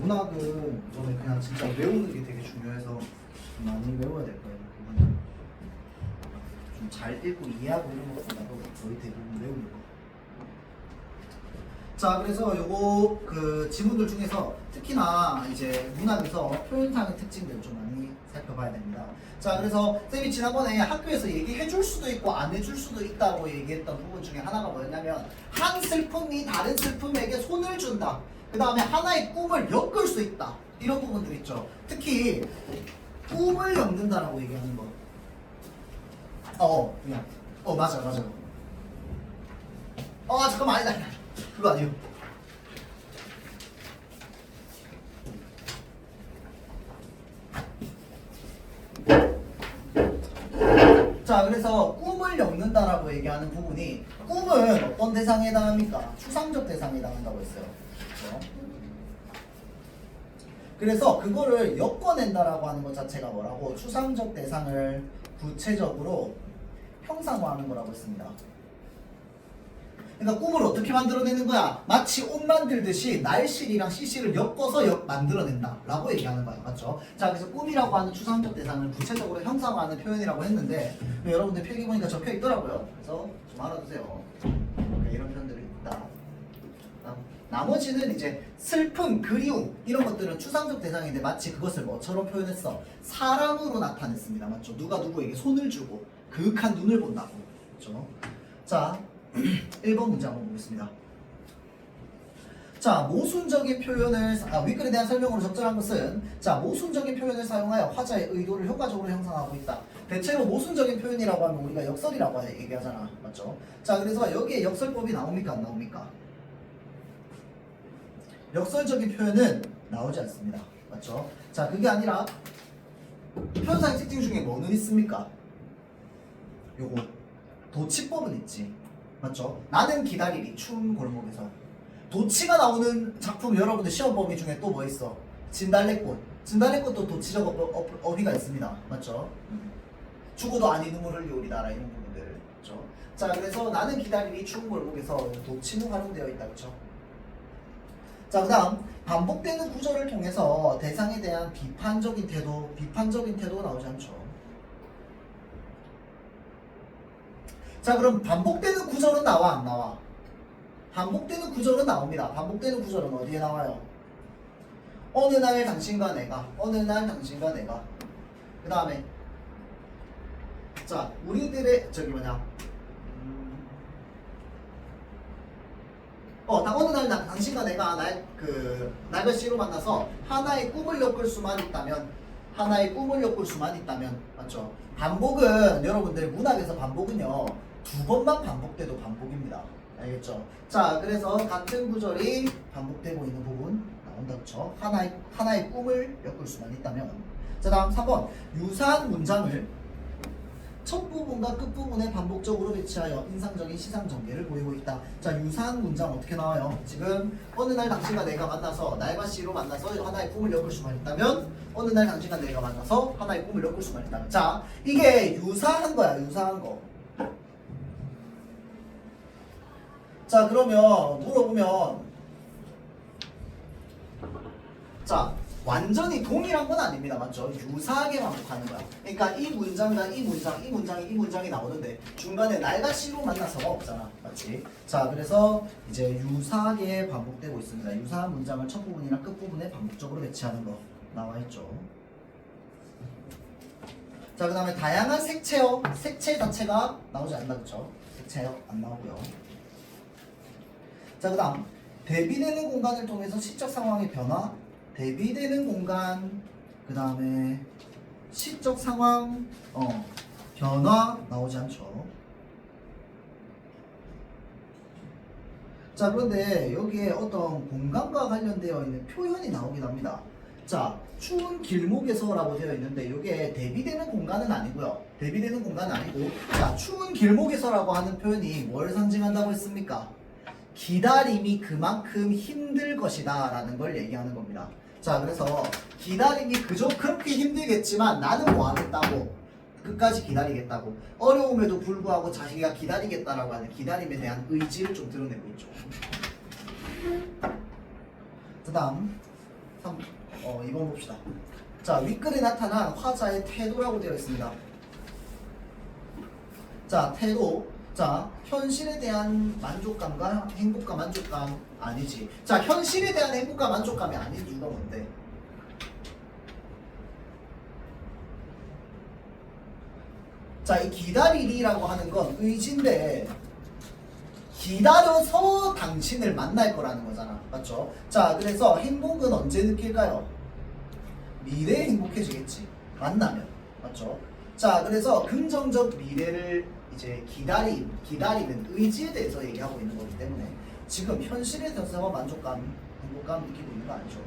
문학은 이번에 그냥 진짜 외우는 게 되게 중요해서 좀 많이 외워야 될 거예요. 좀 잘 읽고 이해하고 이런 것보다도 거의 대부분 외우는 거. 자, 그래서 요거 그 지문들 중에서 특히나 이제 문학에서 표현상의 특징들을 좀 많이 살펴봐야 됩니다. 자, 그래서 쌤이 지난번에 학교에서 얘기해 줄 수도 있고 안 해줄 수도 있다고 얘기했던 부분 중에 하나가 뭐였냐면 한 슬픔이 다른 슬픔에게 손을 준다. 그 다음에 하나의 꿈을 엮을 수 있다. 이런 부분들 있죠. 특히 꿈을 엮는다라고 얘기하는 거. 그냥 맞아. 잠깐만 아니다. 그거 아니에요. 자, 그래서 꿈을 엮는다라고 얘기하는 부분이 꿈은 어떤 대상에 해당합니까? 추상적 대상에 해당한다고 했어요. 그렇죠? 그래서 그거를 엮어낸다라고 하는 것 자체가 뭐라고? 추상적 대상을 구체적으로 형상화하는 거라고 했습니다. 그러니까 꿈을 어떻게 만들어내는 거야? 마치 옷 만들듯이 날실이랑 CC를 엮어서 만들어낸다 라고 얘기하는 거예요. 맞죠? 자, 그래서 꿈이라고 하는 추상적 대상을 구체적으로 형상화하는 표현이라고 했는데 여러분들 필기 보니까 적혀 있더라고요. 그래서 좀 알아두세요. 이런 표현들이 있다. 나머지는 이제 슬픔, 그리움 이런 것들은 추상적 대상인데 마치 그것을 뭐처럼 표현했어? 사람으로 나타냈습니다. 맞죠? 누가 누구에게 손을 주고 그윽한 눈을 본다고. 그렇죠? 자, 1번 문제 한번 보겠습니다. 자, 모순적인 표현을 윗글에 대한 설명으로 적절한 것은 자, 모순적인 표현을 사용하여 화자의 의도를 효과적으로 형성하고 있다. 대체로 모순적인 표현이라고 하면 우리가 역설이라고 얘기하잖아. 맞죠? 자, 그래서 여기에 역설법이 나옵니까? 안 나옵니까? 역설적인 표현은 나오지 않습니다. 맞죠? 자, 그게 아니라 표현상의 특징 중에 뭐는 있습니까? 요거 도치법은 있지. 맞죠? 나는 기다리리 추운 골목에서. 도치가 나오는 작품 여러분들 시험 범위 중에 또 뭐 있어? 진달래꽃. 진달래꽃도 도치적 어휘가 있습니다. 맞죠? 죽어도 아니 눈물 흘리오리 나라 이런 부분들. 그렇죠? 자, 그래서 나는 기다리리 추운 골목에서 도치는 활용되어 있다. 그렇죠? 자, 그 다음 반복되는 구조를 통해서 대상에 대한 비판적인 태도 나오지 않죠. 자, 그럼 반복되는 구절은 나와 안 나와? 반복되는 구절은 나옵니다. 반복되는 구절은 어디에 나와요? 어느 날 당신과 내가, 어느 날 당신과 내가. 그 다음에 자, 우리들의 어느 날 당신과 내가 날과 씨로 만나서 하나의 꿈을 엮을 수만 있다면, 맞죠? 반복은 여러분들 문학에서 반복은요 2번만 반복돼도 반복입니다. 알겠죠? 자, 그래서 같은 구절이 반복되고 있는 부분 나온다. 그렇죠? 하나의 꿈을 엮을 수만 있다면. 자, 다음 3번 유사한 문장을 첫 부분과 끝 부분에 반복적으로 배치하여 인상적인 시상 전개를 보이고 있다. 자, 유사한 문장 어떻게 나와요? 지금 어느 날 당신과 내가 만나서 날과 씨로 만나서 하나의 꿈을 엮을 수만 있다면, 어느 날 당신과 내가 만나서 하나의 꿈을 엮을 수만 있다면. 자, 이게 유사한 거야. 유사한 거. 자, 그러면 물어보면 자, 완전히 동일한 건 아닙니다. 맞죠? 유사하게 반복하는 거야. 그러니까 이 문장과 이 문장이 나오는데 중간에 날과 씨로 만나서가 없잖아. 맞지? 자, 그래서 이제 유사하게 반복되고 있습니다. 유사한 문장을 첫 부분이나 끝 부분에 반복적으로 배치하는 거 나와 있죠. 자, 그 다음에 다양한 색채어, 색채 자체가 나오지 않나. 그쵸? 색채어 안 나오고요. 자, 그 다음 대비되는 공간을 통해서 시적 상황의 변화, 대비되는 공간, 그 다음에 시적 상황, 변화 나오지 않죠. 자, 그런데 여기에 어떤 공간과 관련되어 있는 표현이 나오긴 합니다. 자, 추운 길목에서라고 되어 있는데 이게 대비되는 공간은 아니고요. 대비되는 공간은 아니고, 자, 추운 길목에서라고 하는 표현이 뭘 상징한다고 했습니까? 기다림이 그만큼 힘들 것이다 라는 걸 얘기하는 겁니다. 자, 그래서 기다림이 그렇게 힘들겠지만 나는 뭐 하겠다고? 끝까지 기다리겠다고. 어려움에도 불구하고 자기가 기다리겠다라고 하는 기다림에 대한 의지를 좀 드러내고 있죠. 그 다음 2번 봅시다. 자, 윗글에 나타난 화자의 태도라고 되어 있습니다. 자, 태도. 자, 현실에 대한 만족감과 행복과 만족감 아니지. 자, 현실에 대한 행복과 만족감이 아닌 이유가 뭔데? 자, 이 기다리리라고 하는 건 의지인데 기다려서 당신을 만날 거라는 거잖아. 맞죠? 자, 그래서 행복은 언제 느낄까요? 미래에 행복해지겠지. 만나면. 맞죠? 자, 그래서 긍정적 미래를 이제 기다리는 의지에 대해서 얘기하고 있는 거기 때문에 지금 현실에 대해서 만족감, 행복감 느끼고 있는 거 아니죠?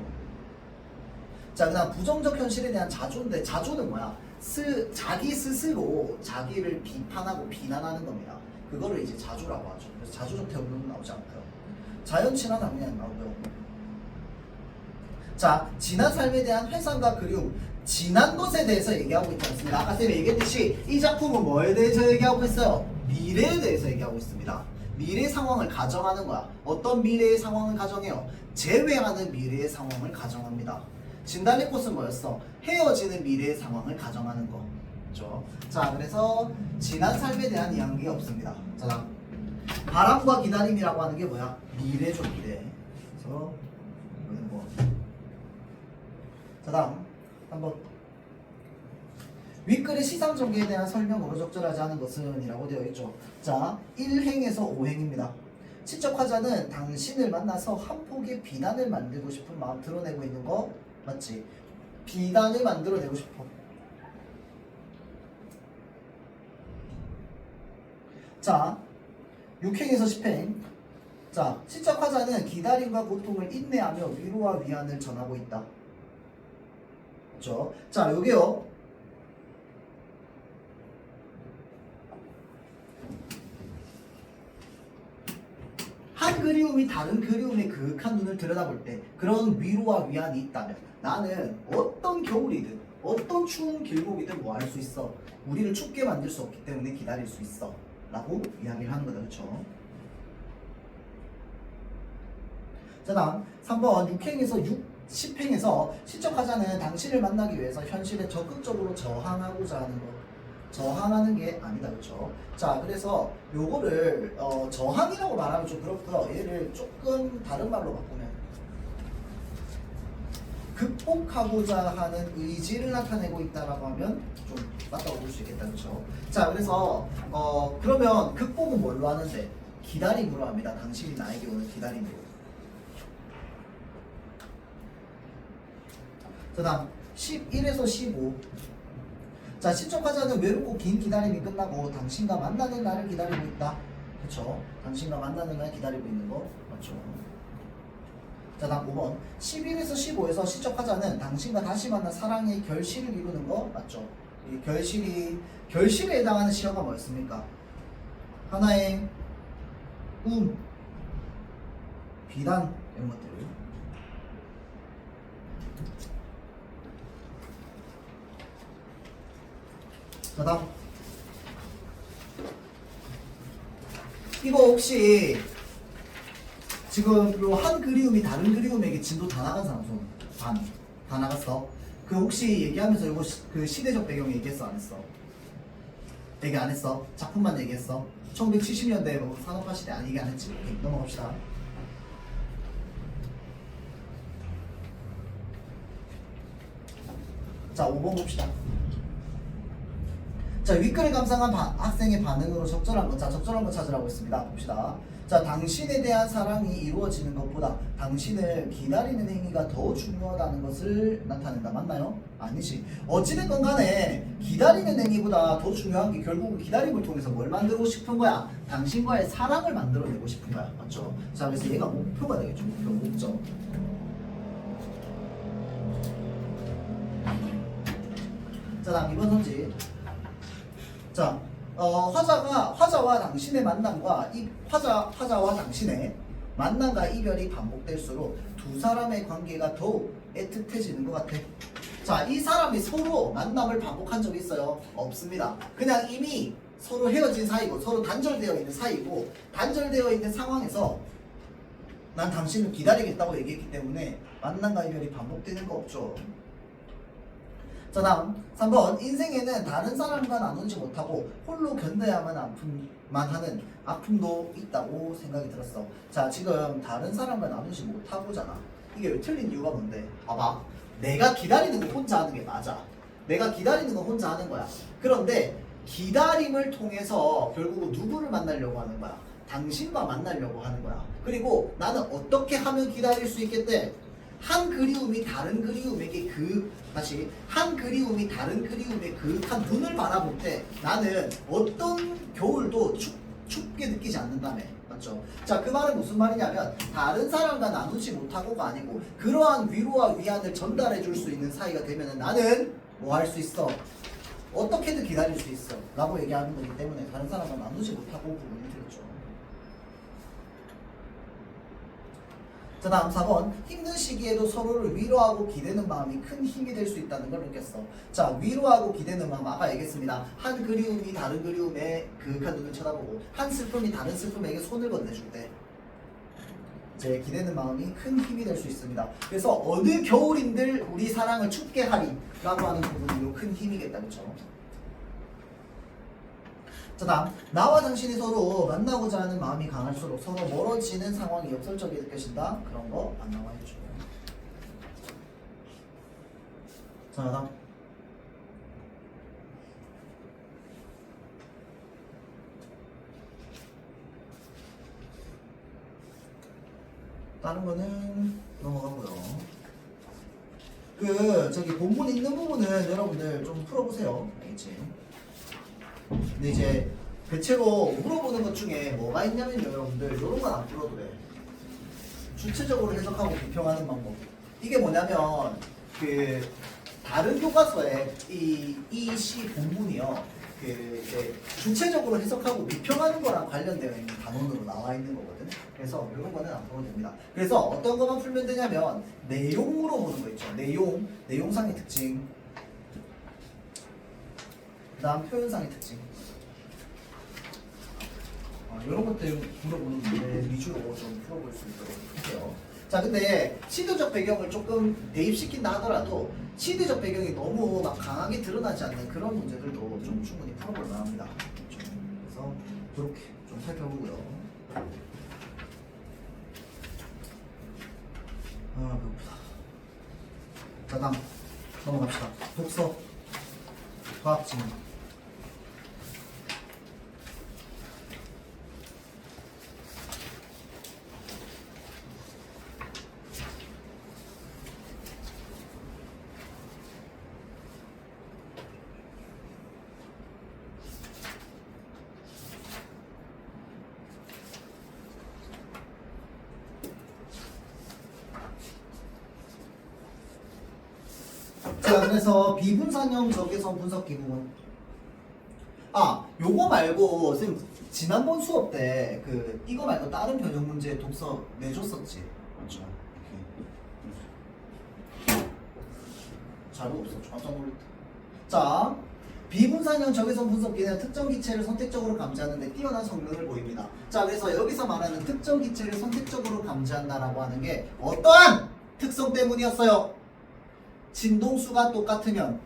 자, 그 다음 부정적 현실에 대한 자조인데 자조는 뭐야? 자기 스스로 자기를 비판하고 비난하는 겁니다. 그거를 이제 자조라고 하죠. 그래서 자조적 태도는 나오지 않고요. 자연 친화 당연히 안 나오고요. 자, 지난 삶에 대한 회상과 그리움. 지난 것에 대해서 얘기하고 있지 않습니다. 아까 쌤이 얘기했듯이 이 작품은 뭐에 대해서 얘기하고 있어요? 미래에 대해서 얘기하고 있습니다. 미래 상황을 가정하는 거야. 어떤 미래의 상황을 가정해요? 재회하는 미래의 상황을 가정합니다. 진달래 꽃은 뭐였어? 헤어지는 미래의 상황을 가정하는 거. 그렇죠? 자, 그래서 지난 삶에 대한 이야기가 없습니다. 자, 바람과 기다림이라고 하는 게 뭐야? 미래죠, 미래. 그래서 이거는 뭐. 자, 다음 한번 윗글의 시상전개에 대한 설명으로 적절하지 않은 것은 이라고 되어 있죠. 자, 1행에서 5행입니다. 시적 화자는 당신을 만나서 한 폭의 비난을 만들고 싶은 마음 드러내고 있는 거 맞지? 비난을 만들어내고 싶어. 자, 6행에서 10행. 자, 시적 화자는 기다림과 고통을 인내하며 위로와 위안을 전하고 있다. 그렇죠? 자, 여기요. 한 그리움이 다른 그리움의 그윽한 눈을 들여다볼 때 그런 위로와 위안이 있다면 나는 어떤 겨울이든 어떤 추운 길목이든 뭐 할 수 있어. 우리를 춥게 만들 수 없기 때문에 기다릴 수 있어 라고 이야기를 하는 거다. 그렇죠? 자, 다음 3번 6행에서 10행에서 시적 화자는 당신을 만나기 위해서 현실에 적극적으로 저항하고자 하는 것. 저항하는 게 아니다. 그렇죠? 자, 그래서 요거를 저항이라고 말하면 좀 그렇고요. 얘를 조금 다른 말로 바꾸면 극복하고자 하는 의지를 나타내고 있다라고 하면 좀 맞다고 볼 수 있겠다. 그렇죠? 자, 그래서 그러면 극복은 뭘로 하는데? 기다림으로 합니다. 당신이 나에게 오는 기다림으로. 그 다음 11에서 15. 자, 시적 화자는 외롭고 긴 기다림이 끝나고 당신과 만나는 날을 기다리고 있다. 그쵸? 당신과 만나는 날 기다리고 있는 거 맞죠? 자, 다음 5번 11에서 15에서 시적 화자는 당신과 다시 만난 사랑의 결실을 이루는 거 맞죠? 이 결실에 해당하는 시어가 뭐였습니까? 하나의 비단 이런 것들. 자, 다음 이거 혹시 지금 요 한 그리움이 다른 그리움에게 진도 다 나간 사람 손? 다 나갔어? 그 혹시 얘기하면서 이거 그 시대적 배경 얘기했어 안 했어? 얘기 안 했어? 작품만 얘기했어? 1970년대 뭐 산업화 시대 아니 얘기 안 했지? 오케이, 넘어갑시다. 자, 5번 봅시다. 자, 윗글을 감상한 학생의 반응으로 적절한 것. 자, 적절한 것 찾으라고 했습니다. 봅시다. 자, 당신에 대한 사랑이 이루어지는 것보다 당신을 기다리는 행위가 더 중요하다는 것을 나타낸다. 맞나요? 아니지. 어찌됐건 간에 기다리는 행위보다 더 중요한 게 결국은 기다림을 통해서 뭘 만들고 싶은 거야? 당신과의 사랑을 만들어내고 싶은 거야. 맞죠? 자, 그래서 얘가 목표가 되겠죠. 목적. 자, 다음 2번 선지. 자, 화자와 당신의 만남과 화자와 당신의 만남과 이별이 반복될수록 두 사람의 관계가 더욱 애틋해지는 것 같아. 자, 이 사람이 서로 만남을 반복한 적이 있어요? 없습니다. 그냥 이미 서로 헤어진 사이고 서로 단절되어 있는 사이고 단절되어 있는 상황에서 난 당신을 기다리겠다고 얘기했기 때문에 만남과 이별이 반복되는 거 없죠. 자, 다음 3번. 인생에는 다른 사람과 나누지 못하고 홀로 견뎌야만 하는 아픔도 있다고 생각이 들었어. 자, 지금 다른 사람과 나누지 못하고잖아. 이게 왜 틀린 이유가 뭔데? 봐봐. 내가 기다리는 거 혼자 하는 게 맞아. 내가 기다리는 거 혼자 하는 거야. 그런데 기다림을 통해서 결국 누구를 만나려고 하는 거야? 당신과 만나려고 하는 거야. 그리고 나는 어떻게 하면 기다릴 수 있겠대? 한 그리움이 다른 그리움에게 한 그리움이 다른 그리움에 그윽한 눈을 바라볼 때 나는 어떤 겨울도 춥게 느끼지 않는다며. 맞죠? 자, 그 말은 무슨 말이냐면 다른 사람과 나누지 못하고가 아니고 그러한 위로와 위안을 전달해 줄 수 있는 사이가 되면은 나는 뭐 할 수 있어? 어떻게든 기다릴 수 있어 라고 얘기하는 거기 때문에 다른 사람과 나누지 못하고 부분이 들었죠. 자, 다음 4번. 힘든 시기에도 서로를 위로하고 기대는 마음이 큰 힘이 될 수 있다는 걸 느꼈어. 자, 위로하고 기대는 마음 아까 얘기했습니다. 한 그리움이 다른 그리움에 그윽한 눈을 쳐다보고 한 슬픔이 다른 슬픔에게 손을 건네줄 때 이제 기대는 마음이 큰 힘이 될 수 있습니다. 그래서 어느 겨울인들 우리 사랑을 춥게 하리 라고 하는 부분이 큰 힘이겠다. 그렇죠? 자, 다음. 나와 당신이 서로 만나고자 하는 마음이 강할수록 서로 멀어지는 상황이 역설적이 느껴진다. 그런 거 안 나와 있죠. 자, 다음. 다른 거는 넘어가고요. 저기 본문 있는 부분은 여러분들 좀 풀어보세요. 알겠지? 근데 이제 대체로 물어보는 것 중에 뭐가 있냐면요, 여러분들 이런 건 안 풀어도 돼. 주체적으로 해석하고 비평하는 방법. 이게 뭐냐면 다른 교과서에 이 시 본문이요. 이제 주체적으로 해석하고 비평하는 거랑 관련되어 있는 단원으로 나와 있는 거거든. 그래서 이런 거는 안 풀어도 됩니다. 그래서 어떤 것만 풀면 되냐면 내용으로 보는 거 있죠. 내용상의 특징. 그다음 표현상의 특징. 이런 것들 물어보는 문제 위주로 좀 풀어볼 수 있도록 할게요. 자, 근데 시대적 배경을 조금 대입시킨다 하더라도 시대적 배경이 너무 막 강하게 드러나지 않는 그런 문제들도 좀 충분히 풀어볼 만합니다. 그래서 그렇게 좀 살펴보고요. 배고프다. 자, 다음 넘어갑시다. 독서, 과학 지문. 자, 그래서 비분산형 적외선 분석기 부분. 요거 말고 쌤 지난번 수업 때 이거 말고 다른 변형 문제 독서 내줬었지. 맞죠? 자료 없어. 깜짝 놀랐다. 자, 비분산형 적외선 분석기는 특정 기체를 선택적으로 감지하는 데 뛰어난 성능을 보입니다. 자, 그래서 여기서 말하는 특정 기체를 선택적으로 감지한다라고 하는 게 어떠한 특성 때문이었어요? 진동수가 똑같으면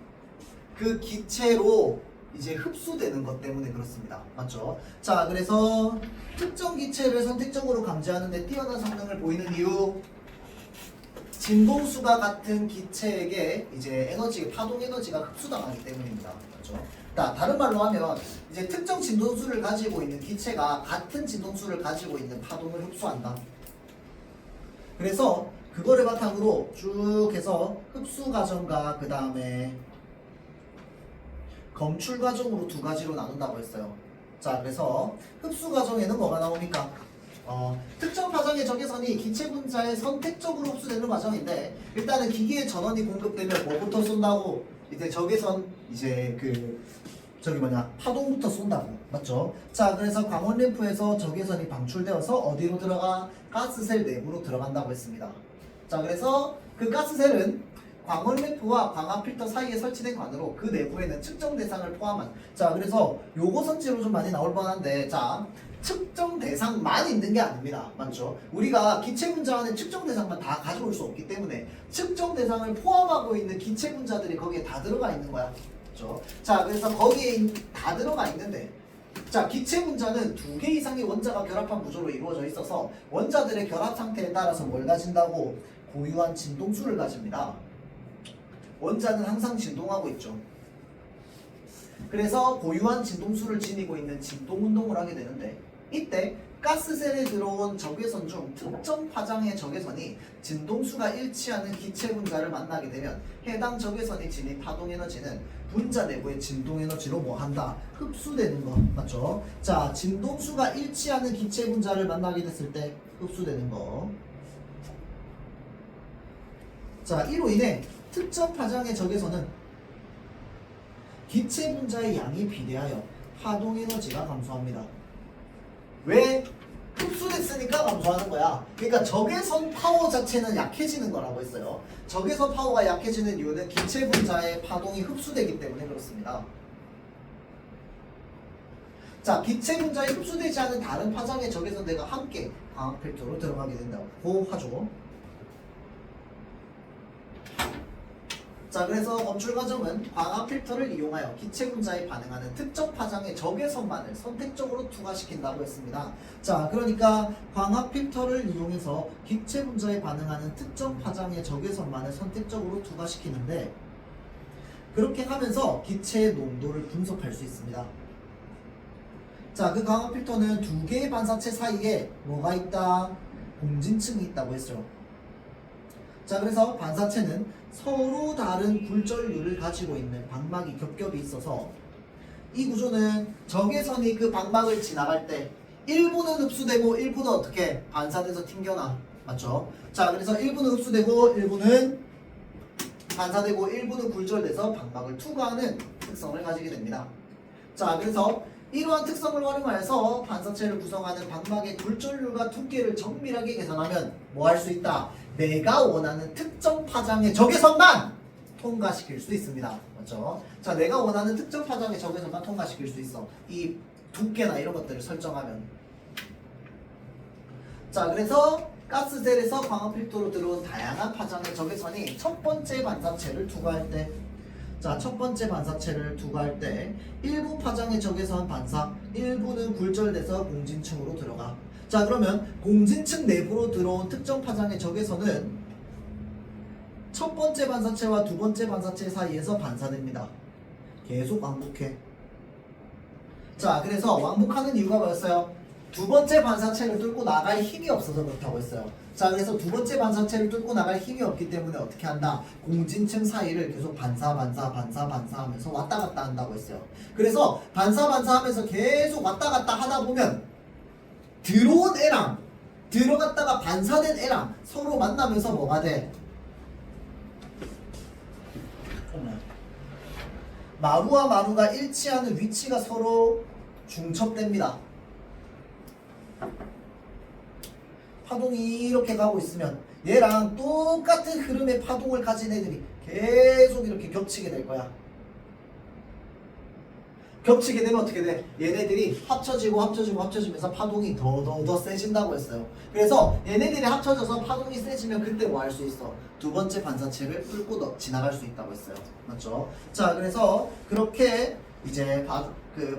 그 기체로 이제 흡수되는 것 때문에 그렇습니다. 맞죠? 자, 그래서 특정 기체를 선택적으로 감지하는 데 뛰어난 성능을 보이는 이유, 진동수가 같은 기체에게 이제 파동 에너지가 흡수당하기 때문입니다. 맞죠? 다른 말로 하면 이제 특정 진동수를 가지고 있는 기체가 같은 진동수를 가지고 있는 파동을 흡수한다. 그래서 그거를 바탕으로 쭉 해서 흡수 과정과 그 다음에 검출 과정으로 두 가지로 나눈다고 했어요. 자, 그래서 흡수 과정에는 뭐가 나옵니까? 특정 파장의 적외선이 기체 분자에 선택적으로 흡수되는 과정인데 일단은 기기의 전원이 공급되면 뭐부터 쏜다고? 이제 적외선 파동부터 쏜다고. 맞죠? 자, 그래서 광원 램프에서 적외선이 방출되어서 어디로 들어가? 가스셀 내부로 들어간다고 했습니다. 자, 그래서 그 가스셀은 광원 램프와 광학 필터 사이에 설치된 관으로 그 내부에는 측정 대상을 포함한 자 그래서 요거 선지로 좀 많이 나올 뻔한데 자 측정 대상만 있는 게 아닙니다. 맞죠? 우리가 기체 분자 안에 측정 대상만 다 가져올 수 없기 때문에 측정 대상을 포함하고 있는 기체 분자들이 거기에 다 들어가 있는 거야. 그렇죠? 자 그래서 거기에 다 들어가 있는데 자 기체 분자는 2개 이상의 원자가 결합한 구조로 이루어져 있어서 원자들의 결합 상태에 따라서 뭘 가진다고? 고유한 진동수를 가집니다. 원자는 항상 진동하고 있죠. 그래서 고유한 진동수를 지니고 있는 진동운동을 하게 되는데 이때 가스셀에 들어온 적외선 중 특정 파장의 적외선이 진동수가 일치하는 기체 분자를 만나게 되면 해당 적외선이 지닌 파동 에너지는 분자 내부의 진동 에너지로 뭐 한다? 흡수되는 거. 맞죠? 자, 진동수가 일치하는 기체 분자를 만나게 됐을 때 흡수되는 거. 자, 이로 인해 특정 파장의 적외선은 기체 분자의 양에 비례하여 파동 에너지가 감소합니다. 왜? 흡수됐으니까 감소하는 거야. 그러니까 적외선 파워 자체는 약해지는 거라고 했어요. 적외선 파워가 약해지는 이유는 기체 분자의 파동이 흡수되기 때문에 그렇습니다. 자, 기체 분자에 흡수되지 않은 다른 파장의 적외선들과 함께 광학 필터로 들어가게 된다고 하죠. 자 그래서 검출 과정은 광학 필터를 이용하여 기체 분자에 반응하는 특정 파장의 적외선만을 선택적으로 투과시킨다고 했습니다. 자 그러니까 광학 필터를 이용해서 기체 분자에 반응하는 특정 파장의 적외선만을 선택적으로 투과시키는데 그렇게 하면서 기체의 농도를 분석할 수 있습니다. 자 그 광학 필터는 2개의 반사체 사이에 뭐가 있다? 공진층이 있다고 했죠. 자 그래서 반사체는 서로 다른 굴절률을 가지고 있는 방막이 겹겹이 있어서 이 구조는 적외선이 그 방막을 지나갈 때 일부는 흡수되고 일부는 어떻게 반사돼서 튕겨나. 맞죠? 자 그래서 일부는 흡수되고 일부는 반사되고 일부는 굴절돼서 방막을 투과하는 특성을 가지게 됩니다. 자 그래서 이러한 특성을 활용하여서 반사체를 구성하는 방막의 굴절률과 두께를 정밀하게 계산하면 뭐 할 수 있다? 내가 원하는 특정 파장의 적외선만 통과시킬 수 있습니다. 맞죠? 자, 내가 원하는 특정 파장의 적외선만 통과시킬 수 있어. 이 두께나 이런 것들을 설정하면. 자, 그래서 가스셀에서 광학 필터로 들어온 다양한 파장의 적외선이 첫 번째 반사체를 투과할 때 자, 첫 번째 반사체를 투과할 때 일부 파장의 적외선 반사, 일부는 굴절돼서 공진층으로 들어가. 자 그러면 공진층 내부로 들어온 특정 파장의 적외선은 첫 번째 반사체와 두 번째 반사체 사이에서 반사됩니다. 계속 왕복해. 자 그래서 왕복하는 이유가 뭐였어요? 두 번째 반사체를 뚫고 나갈 힘이 없어서 그렇다고 했어요. 자 그래서 두 번째 반사체를 뚫고 나갈 힘이 없기 때문에 어떻게 한다? 공진층 사이를 계속 반사 하면서 왔다 갔다 한다고 했어요. 그래서 반사 하면서 계속 왔다 갔다 하다 보면 들어온 애랑 들어갔다가 반사된 애랑 서로 만나면서 뭐가 돼? 마루와 마루가 일치하는 위치가 서로 중첩됩니다. 파동이 이렇게 가고 있으면 얘랑 똑같은 흐름의 파동을 가진 애들이 계속 이렇게 겹치게 될 거야. 겹치게 되면 어떻게 돼? 얘네들이 합쳐지면서 파동이 더 세진다고 했어요. 그래서 얘네들이 합쳐져서 파동이 세지면 그때 뭐 할 수 있어? 두 번째 반사체를 뚫고 지나갈 수 있다고 했어요. 맞죠? 자, 그래서 그렇게 이제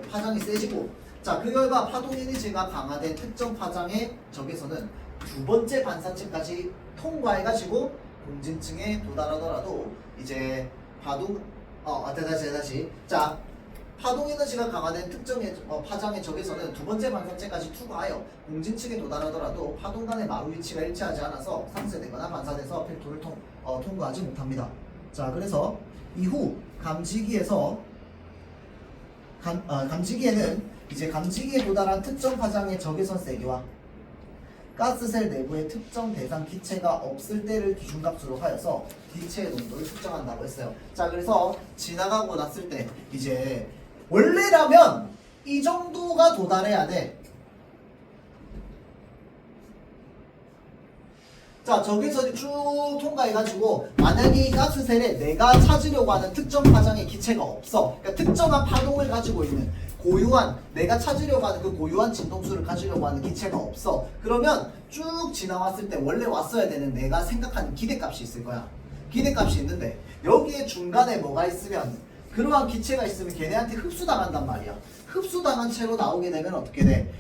파장이 세지고 자, 그 결과 파동 에너지가 강화된 특정 파장의 적외선은 두 번째 반사체까지 통과해가지고 공진층에 도달하더라도 이제 다시 자 파동 에너지가 강화된 특정 파장의 적외선은 두 번째 반사체까지 투과하여 공진층에 도달하더라도 파동 간의 마루 위치가 일치하지 않아서 상쇄되거나 반사돼서 필터를 통과하지 못합니다. 자 그래서 이후 감지기에서 감지기에는 이제 감지기에 도달한 특정 파장의 적외선 세기와 가스셀 내부의 특정 대상 기체가 없을 때를 기준값으로 하여서 기체의 농도를 측정한다고 했어요. 자 그래서 지나가고 났을 때 이제 원래라면 이 정도가 도달해야 돼. 자, 적외선이 쭉 통과해가지고 만약에 이 가스셀에 내가 찾으려고 하는 특정 파장의 기체가 없어. 그러니까 특정한 파동을 가지고 있는 고유한 내가 찾으려고 하는 그 고유한 진동수를 가지려고 하는 기체가 없어. 그러면 쭉 지나왔을 때 원래 왔어야 되는 내가 생각하는 기대값이 있을 거야. 기대값이 있는데 여기에 중간에 뭐가 있으면 그러한 기체가 있으면 걔네한테 흡수당한단 말이야. 흡수당한 채로 나오게 되면 어떻게 돼?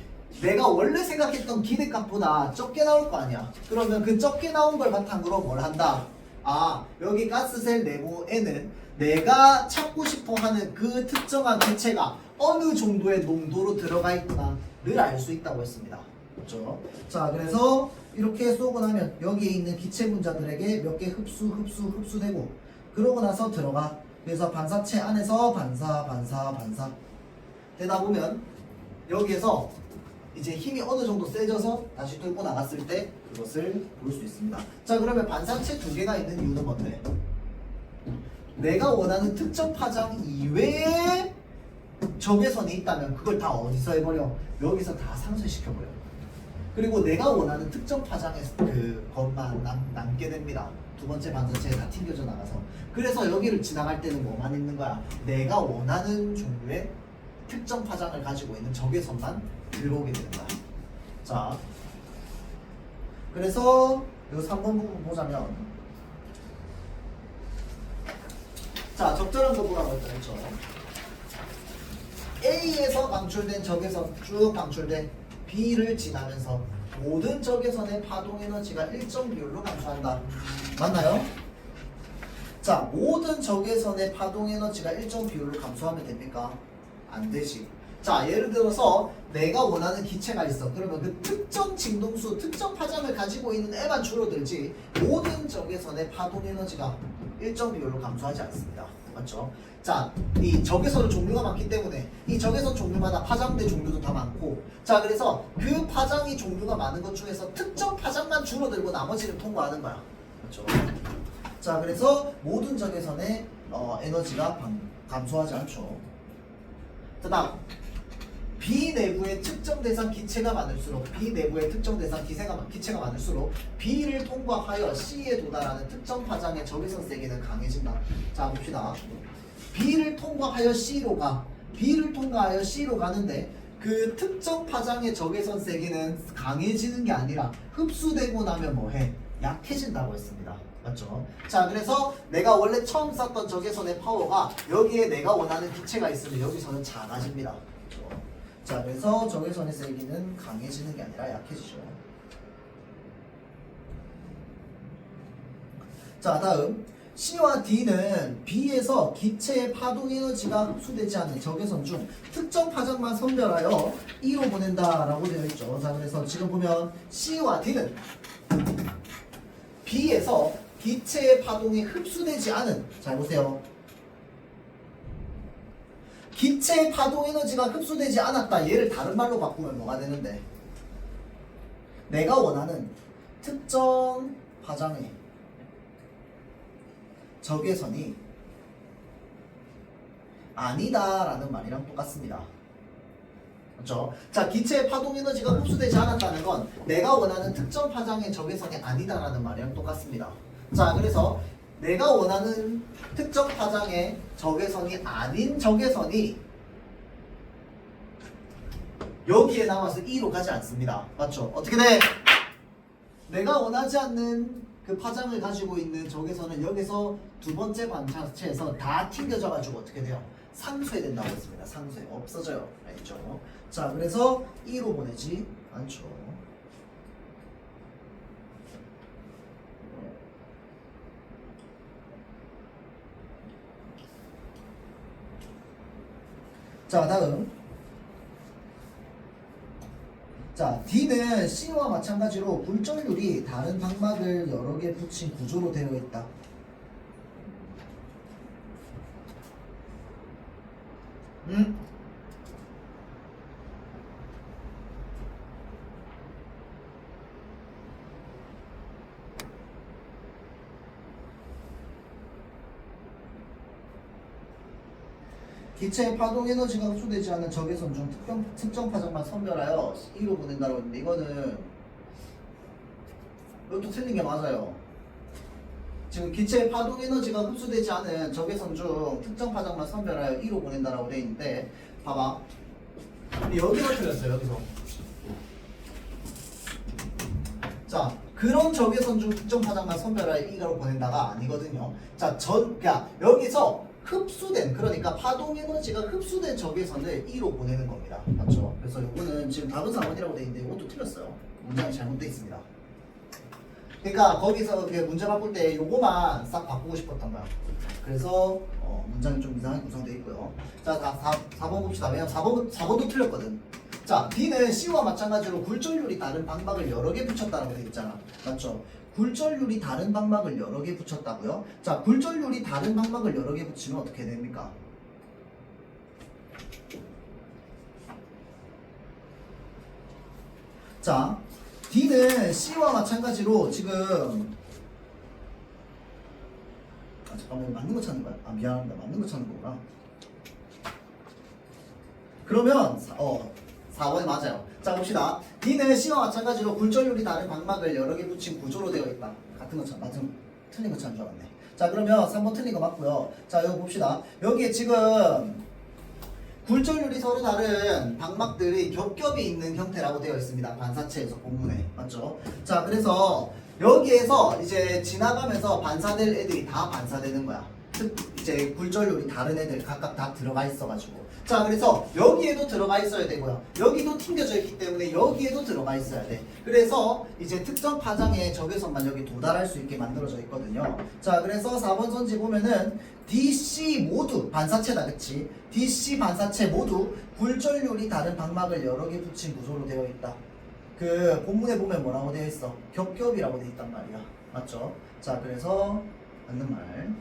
내가 원래 생각했던 기대값보다 적게 나올 거 아니야. 그러면 그 적게 나온 걸 바탕으로 뭘 한다? 아, 여기 가스셀 내부에는 내가 찾고 싶어 하는 그 특정한 기체가 어느 정도의 농도로 들어가 있구나를 알 수 있다고 했습니다. 그렇죠? 자, 그래서 이렇게 쏘고 나면 여기에 있는 기체 분자들에게 몇 개 흡수되고 그러고 나서 들어가. 그래서 반사체 안에서 반사 되다 보면 여기에서 이제 힘이 어느 정도 세져서 다시 뚫고 나갔을 때 그것을 볼 수 있습니다. 자, 그러면 반사체 두 개가 있는 이유는 뭔데? 내가 원하는 특정 파장 이외에 적외선이 있다면 그걸 다 어디서 해버려? 여기서 다 상쇄시켜버려. 그리고 내가 원하는 특정 파장의 그 것만 남게 됩니다. 두 번째 반사체에 다 튕겨져 나가서. 그래서 여기를 지나갈 때는 뭐만 있는 거야? 내가 원하는 종류의 특정 파장을 가지고 있는 적외선만 들어오게 되는 거야. 자, 그래서 이 3번 부분 보자면, 자, 적절한 거보라고 했죠. A에서 방출된 적외선 쭉 방출돼 B를 지나면서 모든 적외선의 파동 에너지가 일정 비율로 감소한다. 맞나요? 자, 모든 적외선의 파동 에너지가 일정 비율로 감소하면 됩니까? 안 되지. 자, 예를 들어서 내가 원하는 기체가 있어. 그러면 그 특정 진동수, 특정 파장을 가지고 있는 애만 줄어들지 모든 적외선의 파동 에너지가 일정 비율로 감소하지 않습니다. 맞죠? 자, 이 적외선은 종류가 많기 때문에 이 적외선 종류마다 파장대 종류도 다 많고, 자, 그래서 그 파장이 종류가 많은 것 중에서 특정 파장만 줄어들고 나머지는 통과하는 거야. 맞죠? 자, 그래서 모든 적외선의 에너지가 감소하지 않죠. 자, 다음 B 내부의 특정 대상 기체가 많을수록 B 내부의 특정 대상 기체가 많을수록 B를 통과하여 C에 도달하는 특정 파장의 적외선 세기는 강해진다. 자, 봅시다. B를 통과하여 C로 가. B를 통과하여 C로 가는데 그 특정 파장의 적외선 세기는 강해지는 게 아니라 흡수되고 나면 뭐해? 약해진다고 했습니다. 맞죠? 자, 그래서 내가 원래 처음 쐈던 적외선의 파워가 여기에 내가 원하는 기체가 있으면 여기서는 작아집니다. 그렇죠? 자, 그래서 적외선의 세기는 강해지는 게 아니라 약해지죠. 자, 다음 C와 D는 B에서 기체의 파동 에너지가 흡수되지 않는 적외선 중 특정 파장만 선별하여 E로 보낸다라고 되어 있죠. 자, 그래서 지금 보면 C와 D는 B에서 기체의 파동이 흡수되지 않은, 잘 보세요. 기체의 파동 에너지가 흡수되지 않았다. 얘를 다른 말로 바꾸면 뭐가 되는데? 내가 원하는 특정 파장의 적외선이 아니다라는 말이랑 똑같습니다. 그렇죠? 자, 기체의 파동 에너지가 흡수되지 않았다는 건 내가 원하는 특정 파장의 적외선이 아니다라는 말이랑 똑같습니다. 자, 그래서 내가 원하는 특정 파장의 적외선이 아닌 적외선이 여기에 남아서 E로 가지 않습니다. 맞죠? 어떻게 돼? 내가 원하지 않는 그 파장을 가지고 있는 적외선은 여기서 두 번째 반사체에서 다 튕겨져 가지고 어떻게 돼요? 상쇄된다고 했습니다. 상쇄. 없어져요. 알죠? 자, 그래서 E로 보내지 않죠. 자, 다음. 자, D는 C와 마찬가지로 굴절률이 다른 방막을 여러 개 붙인 구조로 되어 있다. 기체의 파동 에너지가 흡수되지 않은 적외선 중 특정 파장만 선별하여 E로 보낸다고 했는데, 이거는 이것도 틀린 게 맞아요. 지금 기체의 파동 에너지가 흡수되지 않은 적외선 중 특정 파장만 선별하여 2로 보낸다라고 되어 있는데 봐봐. 근데 여기서 틀렸어요. 여기서. 자, 그런 적외선 중 특정 파장만 선별하여 2로 보낸다가 아니거든요. 자, 그러니까 여기서 흡수된, 그러니까 파동 에너지가 흡수된 적외선을 2로 보내는 겁니다. 맞죠? 그래서 이거는 지금 답은 4번이라고 되어 있는데 이것도 틀렸어요. 문장이 잘못되어 있습니다. 그러니까 거기서 문제 바꿀 때 요거만 싹 바꾸고 싶었던 거야. 그래서 문장이 좀 이상하게 구성되어 있고요. 자, 4번 봅시다. 왜냐면 4번도 틀렸거든. 자, B는 C와 마찬가지로 굴절률이 다른 방막을 여러 개 붙였다라고 되어 있잖아. 맞죠? 굴절률이 다른 방막을 여러 개 붙였다고요? 자, 굴절률이 다른 방막을 여러 개 붙이면 어떻게 됩니까? 자, D는 C와 마찬가지로 지금 잠깐만 맞는 거 찾는 거야? 아 미안합니다. 맞는 거 찾는 거구나. 그러면 4번이 맞아요. 자 봅시다. D는 C와 마찬가지로 굴절률이 다른 방막을 여러 개 붙인 구조로 되어 있다. 같은 것처럼 맞은 틀린 것처럼 줄 알았네. 자 그러면 3번 틀린 거 맞고요. 자 여기 봅시다. 여기에 지금 굴절률이 서로 다른 방막들이 겹겹이 있는 형태라고 되어 있습니다. 반사체에서 본문에 맞죠? 자 그래서 여기에서 이제 지나가면서 반사될 애들이 다 반사되는 거야. 즉 이제 굴절률이 다른 애들 각각 다 들어가 있어가지고 자 그래서 여기에도 들어가 있어야 되고요. 여기도 튕겨져 있기 때문에 여기에도 들어가 있어야 돼. 그래서 이제 특정 파장의 적외선만 여기 도달할 수 있게 만들어져 있거든요. 자 그래서 4번 선지 보면은 DC 모두 반사체다 그치? DC 반사체 모두 굴절률이 다른 방막을 여러 개 붙인 구조로 되어 있다. 그 본문에 보면 뭐라고 되어 있어? 겹겹이라고 되어 있단 말이야. 맞죠? 자 그래서 맞는 말.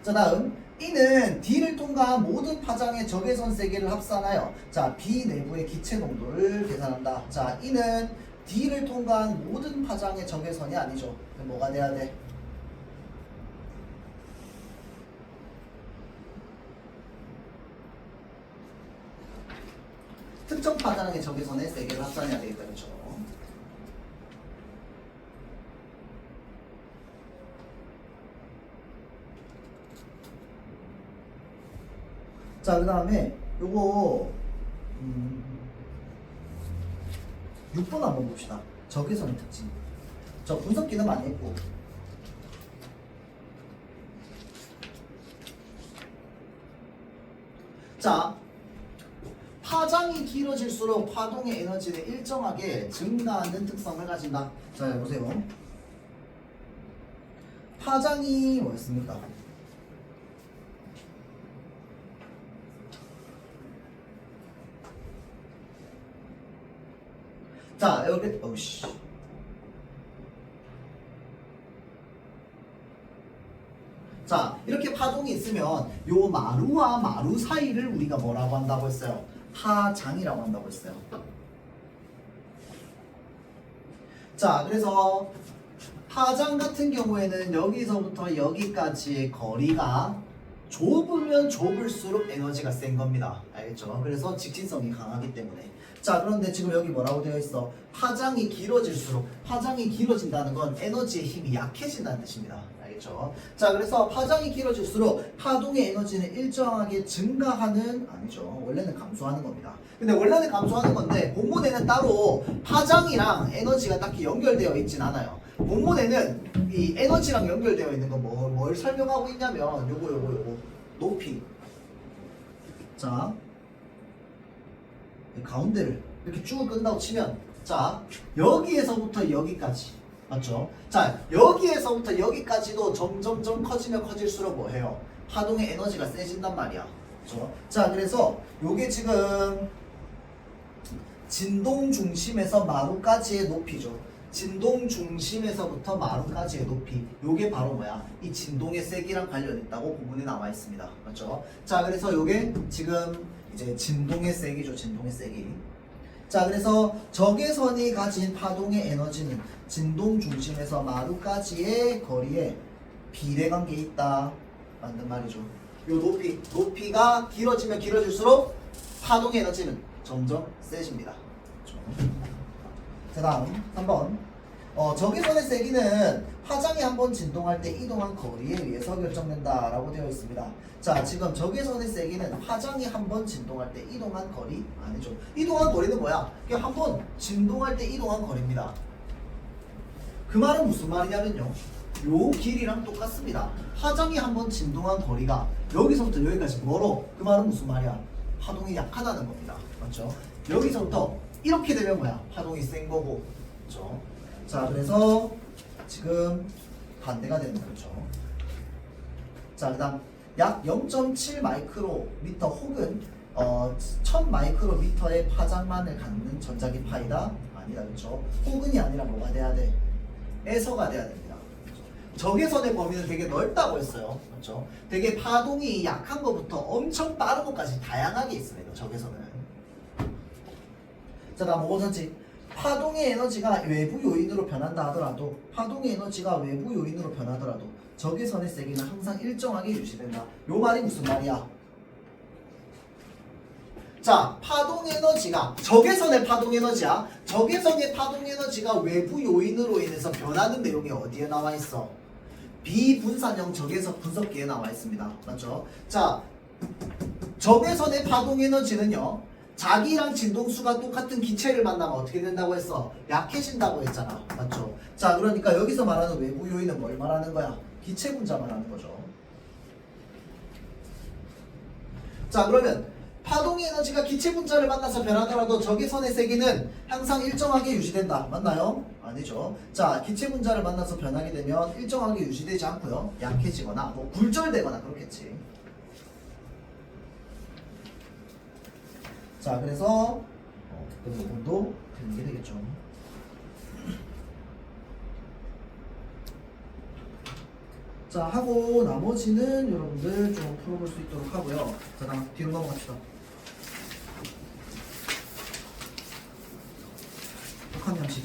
자 다음 E는 D를 통과한 모든 파장의 적외선 세기를 합산하여 자 B 내부의 기체 농도를 계산한다. 자 E는 D를 통과한 모든 파장의 적외선이 아니죠. 그럼 뭐가 돼야 돼? 특정 파장의 적외선의 세기를 합산해야 되겠다. 그렇죠? 자, 그 다음에 요거 6번 한번 봅시다. 적외선의 특징. 저 분석기는 많이 했고 자 파장이 길어질수록 파동의 에너지는 일정하게 증가하는 특성을 가진다. 자 보세요. 파장이 뭐였습니까? 자 여기 어우씨 자 이렇게 파동이 있으면 요 마루와 마루 사이를 우리가 뭐라고 한다고 했어요? 파장이라고 한다고 했어요. 자 그래서 파장 같은 경우에는 여기서부터 여기까지의 거리가 좁으면 좁을수록 에너지가 센 겁니다. 알겠죠? 그래서 직진성이 강하기 때문에 자 그런데 지금 여기 뭐라고 되어 있어? 파장이 길어질수록 파장이 길어진다는 건 에너지의 힘이 약해진다는 뜻입니다. 알겠죠? 자 그래서 파장이 길어질수록 파동의 에너지는 일정하게 증가하는 아니죠. 원래는 감소하는 겁니다. 근데 원래는 감소하는 건데 본문에는 따로 파장이랑 에너지가 딱히 연결되어 있진 않아요. 본문에는 이 에너지랑 연결되어 있는 거 뭘 설명하고 있냐면 요거 높이 자 가운데를 이렇게 쭉 끈다고 치면 자 여기에서부터 여기까지 맞죠? 자 여기에서부터 여기까지도 점점점 커지면 커질수록 뭐해요? 파동의 에너지가 세진단 말이야. 그렇죠? 자 그래서 요게 지금 진동 중심에서 마루까지의 높이죠. 진동 중심에서부터 마루까지의 높이 요게 바로 뭐야? 이 진동의 세기랑 관련 있다고 본문에 나와 있습니다. 맞죠? 자 그래서 요게 지금 이제 진동의 세기죠. 진동의 세기. 자 그래서 적외선이 가진 파동의 에너지는 진동 중심에서 마루까지의 거리에 비례관계에 있다. 맞는 말이죠. 요 높이가 길어지면 길어질수록 파동의 에너지는 점점 세집니다. 그렇죠? 자, 다음 3번. 적외선의 세기는 화장이 한번 진동할 때 이동한 거리에 의해서 결정된다라고 되어 있습니다. 자, 지금 적외선의 세기는 화장이 한번 진동할 때 이동한 거리 아니죠. 이동한 거리는 뭐야? 그냥 한번 진동할 때 이동한 거리입니다. 그 말은 무슨 말이냐면요. 요 길이랑 똑같습니다. 화장이 한번 진동한 거리가 여기서부터 여기까지 멀어. 그 말은 무슨 말이야? 파동이 약하다는 겁니다. 맞죠? 여기서부터 이렇게 되면 뭐야? 파동이 센 거고. 그렇죠? 자, 그래서 지금 반대가 되는 거죠. 자, 그다음 약 0.7 마이크로미터 혹은 1000 마이크로미터의 파장만을 갖는 전자기파이다. 아니다, 그렇죠? 혹은이 아니라 뭐가 돼야 돼? 에서가 돼야 됩니다. 적외선의 범위는 되게 넓다고 했어요. 그렇죠? 되게 파동이 약한 것부터 엄청 빠른 것까지 다양하게 있습니다. 적외선은. 자, 다음 5번째. 파동의 에너지가 외부 요인으로 변한다 하더라도 파동의 에너지가 외부 요인으로 변하더라도 적외선의 세기는 항상 일정하게 유지된다. 요 말이 무슨 말이야? 자, 파동 에너지가 적외선의 파동 에너지야. 적외선의 파동 에너지가 외부 요인으로 인해서 변하는 내용이 어디에 나와 있어? 비분산형 적외선 분석기에 나와 있습니다. 맞죠? 자, 적외선의 파동 에너지는요. 자기랑 진동수가 똑같은 기체를 만나면 어떻게 된다고 했어? 약해진다고 했잖아. 맞죠? 자, 그러니까 여기서 말하는 외부 요인은 뭘 말하는 거야? 기체 분자 말하는 거죠. 자, 그러면 파동의 에너지가 기체 분자를 만나서 변하더라도 적외선의 세기는 항상 일정하게 유지된다. 맞나요? 아니죠. 자, 기체 분자를 만나서 변하게 되면 일정하게 유지되지 않고요. 약해지거나 뭐 굴절되거나 그렇겠지. 자, 그래서 그 부분도 되는 게 되겠죠. 자, 하고 나머지는 여러분들 좀 풀어볼 수 있도록 하고요. 자, 다음 뒤로 넘어갑시다. 독한 양식.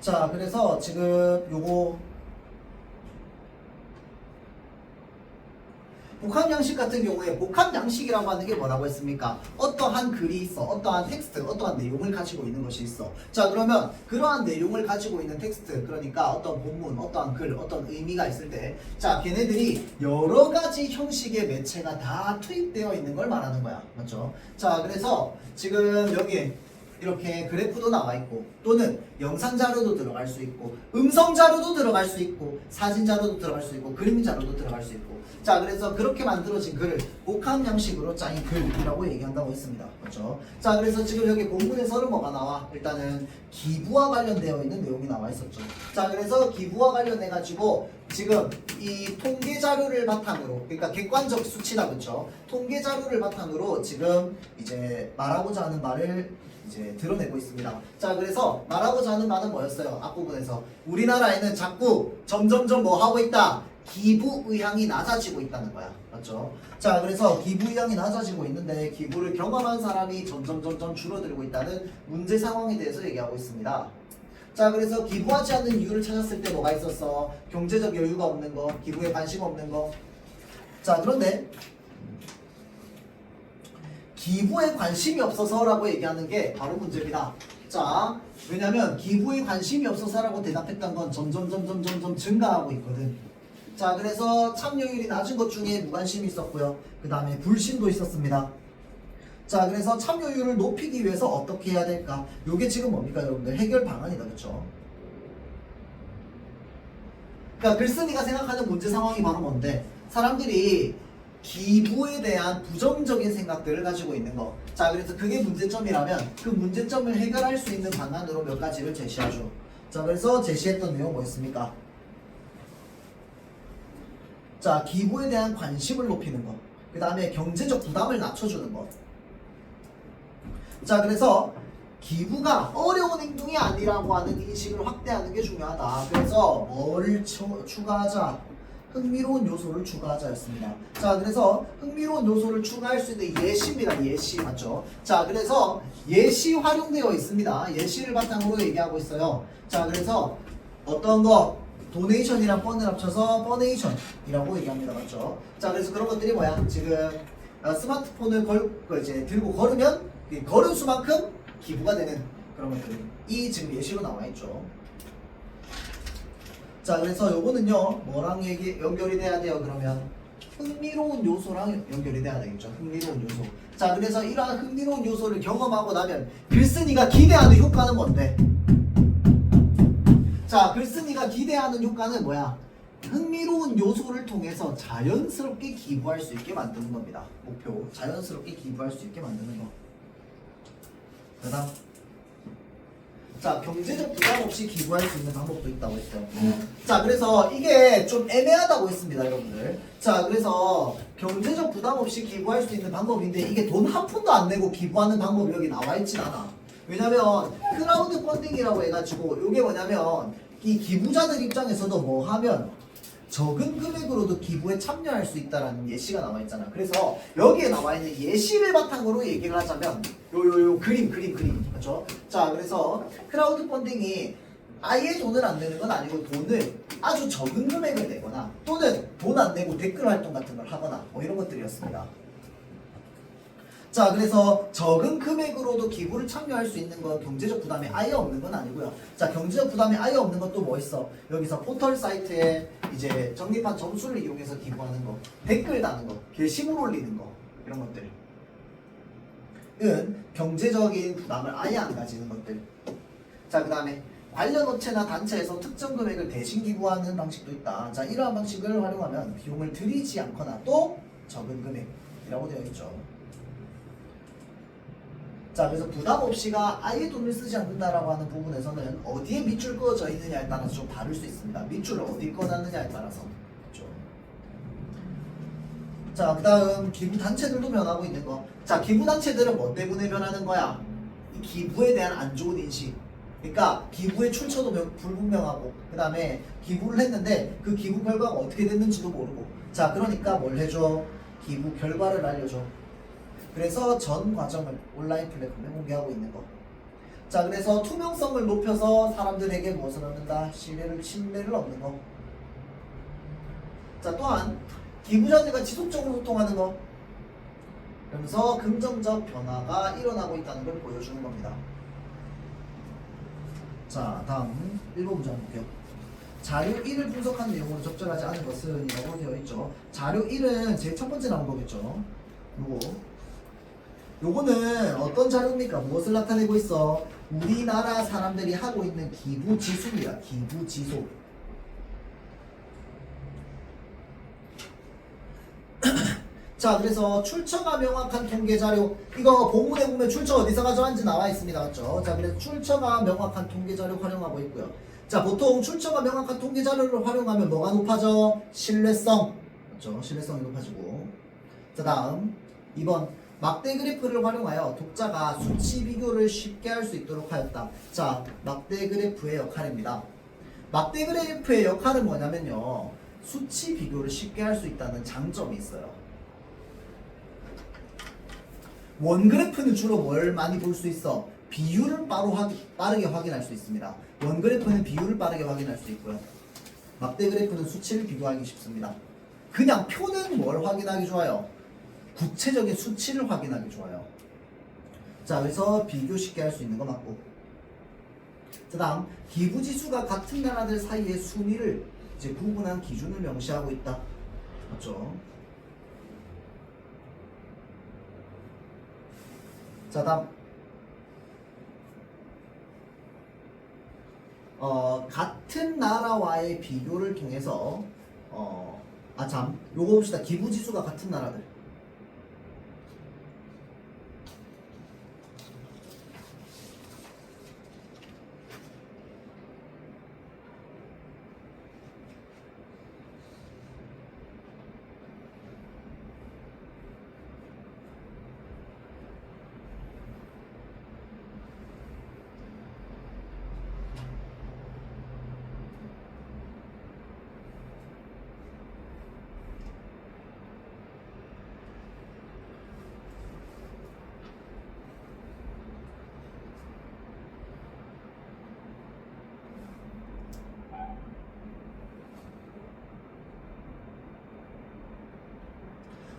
자, 그래서 지금 요거 복합양식 같은 경우에 복합양식이라고 하는 게 뭐라고 했습니까? 어떠한 글이 있어, 어떠한 텍스트, 어떠한 내용을 가지고 있는 것이 있어. 자, 그러면 그러한 내용을 가지고 있는 텍스트, 그러니까 어떤 본문, 어떠한 글, 어떤 의미가 있을 때, 자, 걔네들이 여러 가지 형식의 매체가 다 투입되어 있는 걸 말하는 거야. 맞죠? 자, 그래서 지금 여기에 이렇게 그래프도 나와 있고 또는 영상 자료도 들어갈 수 있고 음성 자료도 들어갈 수 있고 사진 자료도 들어갈 수 있고 그림 자료도 들어갈 수 있고 자, 그래서 그렇게 만들어진 글을 복합 양식으로 짜인 글이라고 얘기한다고 했습니다. 그렇죠? 자, 그래서 지금 여기 본문에서는 뭐가 나와? 일단은 기부와 관련되어 있는 내용이 나와 있었죠. 자, 그래서 기부와 관련해 가지고 지금 이 통계 자료를 바탕으로, 그러니까 객관적 수치다, 그렇죠? 통계 자료를 바탕으로 지금 이제 말하고자 하는 말을 이제 드러내고 있습니다. 자, 그래서 말하고자 하는 말은 뭐였어요? 앞부분에서 우리나라에는 자꾸 점점점 뭐 하고 있다? 기부 의향이 낮아지고 있다는 거야. 맞죠? 자, 그래서 기부 의향이 낮아지고 있는데 기부를 경험한 사람이 점점 줄어들고 있다는 문제 상황에 대해서 얘기하고 있습니다. 자, 그래서 기부하지 않는 이유를 찾았을 때 뭐가 있었어? 경제적 여유가 없는 거, 기부에 관심 없는 거. 자, 그런데 기부에 관심이 없어서라고 얘기하는 게 바로 문제입니다. 자, 왜냐면 기부에 관심이 없어서라고 대답했던 건 점점 증가하고 있거든. 자, 그래서 참여율이 낮은 것 중에 무관심이 있었고요. 그 다음에 불신도 있었습니다. 자, 그래서 참여율을 높이기 위해서 어떻게 해야 될까? 요게 지금 뭡니까, 여러분들? 해결 방안이다, 그쵸? 그러니까 글쓴이가 생각하는 문제 상황이 바로 뭔데? 사람들이 기부에 대한 부정적인 생각들을 가지고 있는 거. 자, 그래서 그게 문제점이라면 그 문제점을 해결할 수 있는 방안으로 몇 가지를 제시하죠. 자, 그래서 제시했던 내용 뭐였습니까? 자, 기부에 대한 관심을 높이는 것. 그 다음에 경제적 부담을 낮춰주는 것. 자, 그래서 기부가 어려운 행동이 아니라고 하는 인식을 확대하는 게 중요하다. 그래서 뭐를 추가하자? 흥미로운 요소를 추가하자였습니다. 자, 그래서 흥미로운 요소를 추가할 수 있는 예시입니다. 예시 맞죠? 자, 그래서 예시 활용되어 있습니다. 예시를 바탕으로 얘기하고 있어요. 자, 그래서 어떤 거 도네이션이랑 펀을 합쳐서 퍼네이션이라고 얘기합니다. 맞죠? 자, 그래서 그런 것들이 뭐야? 지금 스마트폰을 이제 들고 걸으면 걸은 수만큼 기부가 되는 그런 것들이 지금 예시로 나와 있죠. 자, 그래서 요거는요 뭐랑 연결이 돼야 돼요? 그러면 흥미로운 요소랑 연결이 돼야 되겠죠. 흥미로운 요소. 자, 그래서 이러한 흥미로운 요소를 경험하고 나면 글쓴이가 기대하는 효과는 뭔데? 자, 글쓴이가 기대하는 효과는 뭐야? 흥미로운 요소를 통해서 자연스럽게 기부할 수 있게 만드는 겁니다. 목표, 자연스럽게 기부할 수 있게 만드는 거. 그 다음, 자, 경제적 부담 없이 기부할 수 있는 방법도 있다고 했어요. 자, 그래서 이게 좀 애매하다고 했습니다, 여러분들. 자, 그래서 경제적 부담 없이 기부할 수 있는 방법인데 이게 돈 한 푼도 안 내고 기부하는 방법이 여기 나와 있진 않아. 왜냐면 크라우드 펀딩이라고 해가지고 이게 뭐냐면 이 기부자들 입장에서도 뭐 하면 적은 금액으로도 기부에 참여할 수 있다라는 예시가 나와 있잖아. 그래서 여기에 나와 있는 예시를 바탕으로 얘기를 하자면 요 그림 맞죠? 자, 그래서 크라우드 펀딩이 아예 돈을 안 내는 건 아니고 돈을 아주 적은 금액을 내거나 또는 돈 안 내고 댓글 활동 같은 걸 하거나 뭐 이런 것들이었습니다. 자, 그래서 적은 금액으로도 기부를 참여할 수 있는 건 경제적 부담이 아예 없는 건 아니고요. 자, 경제적 부담이 아예 없는 건 또 뭐 있어? 여기서 포털 사이트에 이제 적립한 점수를 이용해서 기부하는 거, 댓글 다는 거, 게시물 올리는 거 이런 것들은 경제적인 부담을 아예 안 가지는 것들. 자, 그 다음에 관련 업체나 단체에서 특정 금액을 대신 기부하는 방식도 있다. 자, 이러한 방식을 활용하면 비용을 들이지 않거나 또 적은 금액이라고 되어 있죠. 자, 그래서 부담 없이가 아예 돈을 쓰지 않는다라고 하는 부분에서는 어디에 밑줄 그어져 있느냐에 따라서 좀 다를 수 있습니다. 밑줄을 어디 꺼놨느냐에 따라서. 그렇죠. 자, 그 다음 기부단체들도 변하고 있는 거. 자, 기부단체들은 뭐 때문에 변하는 거야? 이 기부에 대한 안 좋은 인식. 그러니까 기부의 출처도 불분명하고 그 다음에 기부를 했는데 그 기부 결과가 어떻게 됐는지도 모르고. 자, 그러니까 뭘 해줘? 기부 결과를 알려줘. 그래서 전 과정을 온라인 플랫폼에 공개하고 있는 거. 자, 그래서 투명성을 높여서 사람들에게 무엇을 얻는다? 신뢰를 얻는 거. 자, 또한 기부자들과 지속적으로 소통하는 거. 그러면서 긍정적 변화가 일어나고 있다는 걸 보여주는 겁니다. 자, 다음 1번 문제 한번 볼게요. 자료 1을 분석한 내용으로 적절하지 않은 것은 이라고 되어 있죠. 자료 1은 제일 첫 번째 나온 거겠죠. 요거는 어떤 자료입니까? 무엇을 나타내고 있어? 우리나라 사람들이 하고 있는 기부 지수입니다. 기부 지수. 자, 그래서 출처가 명확한 통계 자료. 이거 본문에 보면 출처 어디서 가져왔는지 나와 있습니다. 맞죠? 자, 그래서 출처가 명확한 통계 자료 활용하고 있고요. 자, 보통 출처가 명확한 통계 자료를 활용하면 뭐가 높아져? 신뢰성. 맞죠? 신뢰성이 높아지고. 자, 다음 2번. 막대 그래프를 활용하여 독자가 수치 비교를 쉽게 할 수 있도록 하였다. 자, 막대 그래프의 역할입니다. 막대 그래프의 역할은 뭐냐면요, 수치 비교를 쉽게 할 수 있다는 장점이 있어요. 원 그래프는 주로 뭘 많이 볼 수 있어? 비율을 빠르게 확인할 수 있습니다. 원 그래프는 비율을 빠르게 확인할 수 있고요. 막대 그래프는 수치를 비교하기 쉽습니다. 그냥 표는 뭘 확인하기 좋아요? 구체적인 수치를 확인하기 좋아요. 자, 그래서 비교 쉽게 할 수 있는 거 맞고. 그 다음, 기부지수가 같은 나라들 사이의 순위를 이제 구분한 기준을 명시하고 있다. 맞죠? 자, 다음. 같은 나라와의 비교를 통해서 요거 봅시다. 기부지수가 같은 나라들.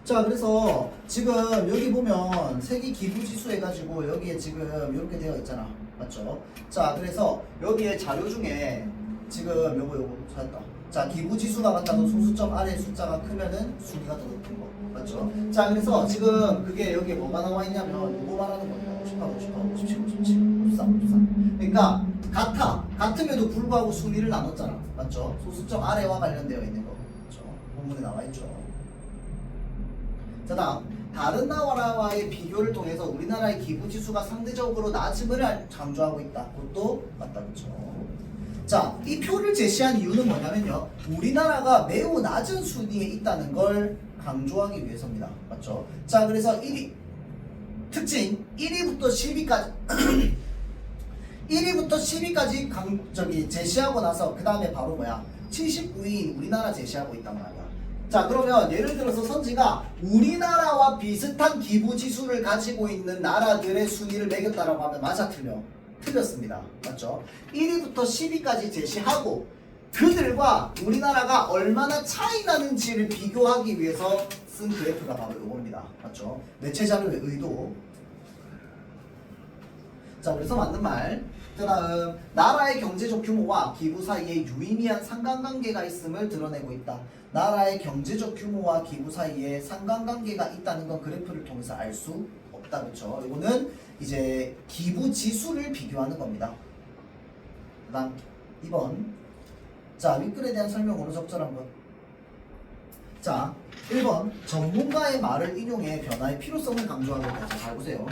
자, 그래서 지금 여기 보면 세계 기부 지수 해가지고 여기에 지금 이렇게 되어 있잖아. 맞죠? 자, 그래서 여기에 자료 중에 지금 요거 찾았다. 자, 기부 지수가 같다는 소수점 아래 숫자가 크면은 순위가 더 높은 거. 맞죠? 자, 그래서 지금 그게 여기에 뭐가 나와 있냐면 요거 말하는 거예요. 58, 58, 57, 57, 53, 53. 그러니까 같음에도 불구하고 순위를 나눴잖아. 맞죠? 소수점 아래와 관련되어 있는 거. 맞죠? 본문에 나와 있죠. 자, 다음 다른 나라와의 비교를 통해서 우리나라의 기부지수가 상대적으로 낮음을 강조하고 있다. 그것도 맞다. 그렇죠. 자, 이 표를 제시한 이유는 뭐냐면요, 우리나라가 매우 낮은 순위에 있다는 걸 강조하기 위해서입니다. 맞죠? 자, 그래서 1위 특징 1위부터 10위까지 1위부터 10위까지 제시하고 나서 그 다음에 바로 뭐야, 79위인 우리나라 제시하고 있단 말이야. 자, 그러면 예를 들어서 선지가 우리나라와 비슷한 기부지수를 가지고 있는 나라들의 순위를 매겼다라고 하면 맞아, 틀려? 틀렸습니다. 맞죠? 1위부터 10위까지 제시하고 그들과 우리나라가 얼마나 차이 나는지를 비교하기 위해서 쓴 그래프가 바로 이겁니다. 맞죠? 매체 자료의 의도. 자, 그래서 맞는 말. 그 다음 나라의 경제적 규모와 기부 사이에 유의미한 상관관계가 있음을 드러내고 있다. 나라의 경제적 규모와 기부 사이에 상관관계가 있다는 건 그래프를 통해서 알 수 없다. 그렇죠? 이거는 이제 기부 지수를 비교하는 겁니다. 그 다음 2번. 자, 윗글에 대한 설명으로 적절한 것. 자, 1번 전문가의 말을 인용해 변화의 필요성을 강조하고 있다. 자, 잘 보세요.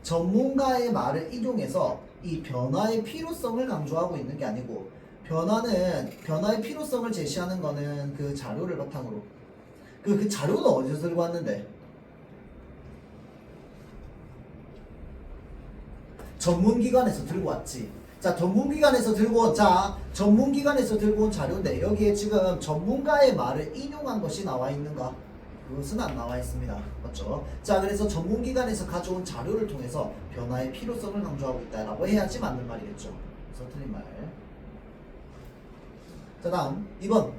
전문가의 말을 인용해서 이 변화의 필요성을 강조하고 있는 게 아니고, 변화의 필요성을 제시하는 거는 그 자료를 바탕으로, 그 자료는 어디서 들고 왔는데? 전문기관에서 들고 왔지. 자, 전문기관에서 들고 온 자료인데 여기에 지금 전문가의 말을 인용한 것이 나와 있는가? 그것은 안 나와 있습니다. 맞죠? 자, 그래서 전문기관에서 가져온 자료를 통해서 변화의 필요성을 강조하고 있다라고 해야지 맞는 말이겠죠. 그래서 틀린 말. 자, 다음 2번.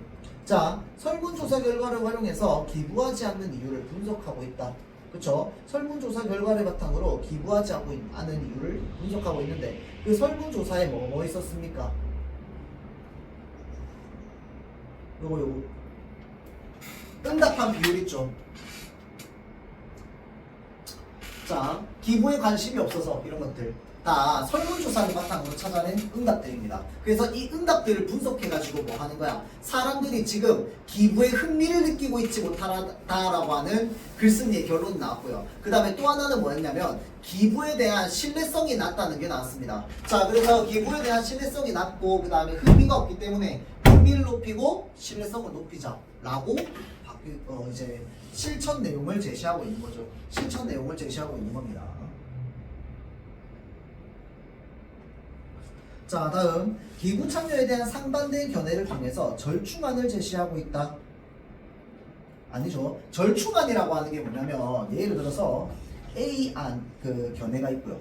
자, 설문조사 결과를 활용해서 기부하지 않는 이유를 분석하고 있다. 그쵸? 설문조사 결과를 바탕으로 기부하지 않는 이유를 분석하고 있는데 그 설문조사에 뭐 있었습니까? 요거 응답한 비율 있죠. 자, 기부에 관심이 없어서 이런 것들 다 설문조사를 바탕으로 찾아낸 응답들입니다. 그래서 이 응답들을 분석해가지고 뭐 하는 거야? 사람들이 지금 기부에 흥미를 느끼고 있지 못하다라고 하는 글쓴이의 결론이 나왔고요. 그 다음에 또 하나는 뭐였냐면 기부에 대한 신뢰성이 낮다는 게 나왔습니다. 자, 그래서 기부에 대한 신뢰성이 낮고 그 다음에 흥미가 없기 때문에 흥미를 높이고 신뢰성을 높이자라고 이제 실천 내용을 제시하고 있는 거죠. 실천 내용을 제시하고 있는 겁니다. 자, 다음 기부 참여에 대한 상반된 견해를 통해서 절충안을 제시하고 있다. 아니죠. 절충안이라고 하는 게 뭐냐면 예를 들어서 A안 그 견해가 있고요,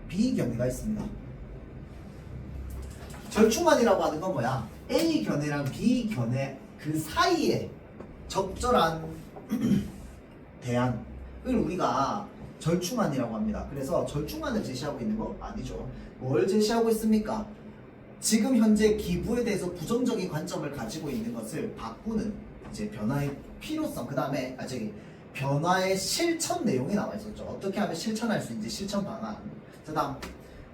B 견해가 있습니다. 절충안이라고 하는 건 뭐야? A 견해랑 B 견해 그 사이에 적절한 대안을 우리가 절충안이라고 합니다. 그래서 절충안을 제시하고 있는 거 아니죠. 뭘 제시하고 있습니까? 지금 현재 기부에 대해서 부정적인 관점을 가지고 있는 것을 바꾸는 이제 변화의 필요성, 그 다음에 변화의 실천 내용이 나와 있었죠. 어떻게 하면 실천할 수 있는지 실천 방안. 자, 다음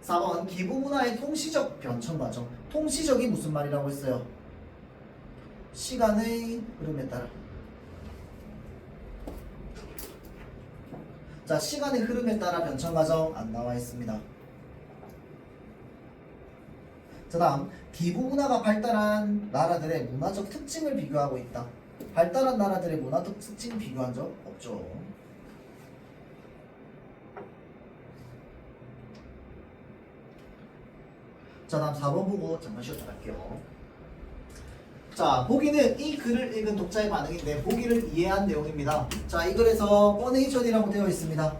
4번 기부 문화의 통시적 변천 과정. 통시적이 무슨 말이라고 했어요? 시간의 흐름에 따라. 자, 시간의 흐름에 따라 변천 과정 안 나와 있습니다. 자, 다음 기부 문화가 발달한 나라들의 문화적 특징을 비교하고 있다. 발달한 나라들의 문화적 특징 비교한 적 없죠. 자, 다음 4번 보고 잠깐 쉬었다 갈게요. 자, 보기는 이 글을 읽은 독자의 반응인데 보기를 이해한 내용입니다. 자, 이 글에서 퍼네이션이라고 되어 있습니다.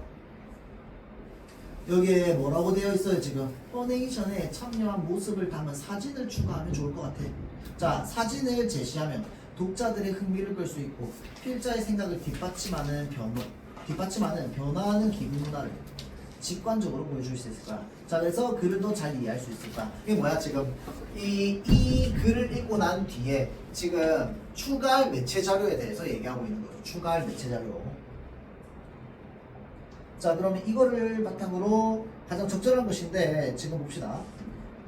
여기에 뭐라고 되어 있어요 지금? 퍼네이션에 참여한 모습을 담은 사진을 추가하면 좋을 것 같아. 자, 사진을 제시하면 독자들의 흥미를 끌 수 있고 필자의 생각을 뒷받침하는 변화하는 기분 문화를 직관적으로 보여줄 수 있을 거야. 자, 그래서 글을 더 잘 이해할 수 있을 거야. 이게 뭐야 지금? 이 글을 읽고 난 뒤에 지금 추가할 매체 자료에 대해서 얘기하고 있는 거죠. 추가할 매체 자료. 자, 그러면 이거를 바탕으로 가장 적절한 것인데 지금 봅시다.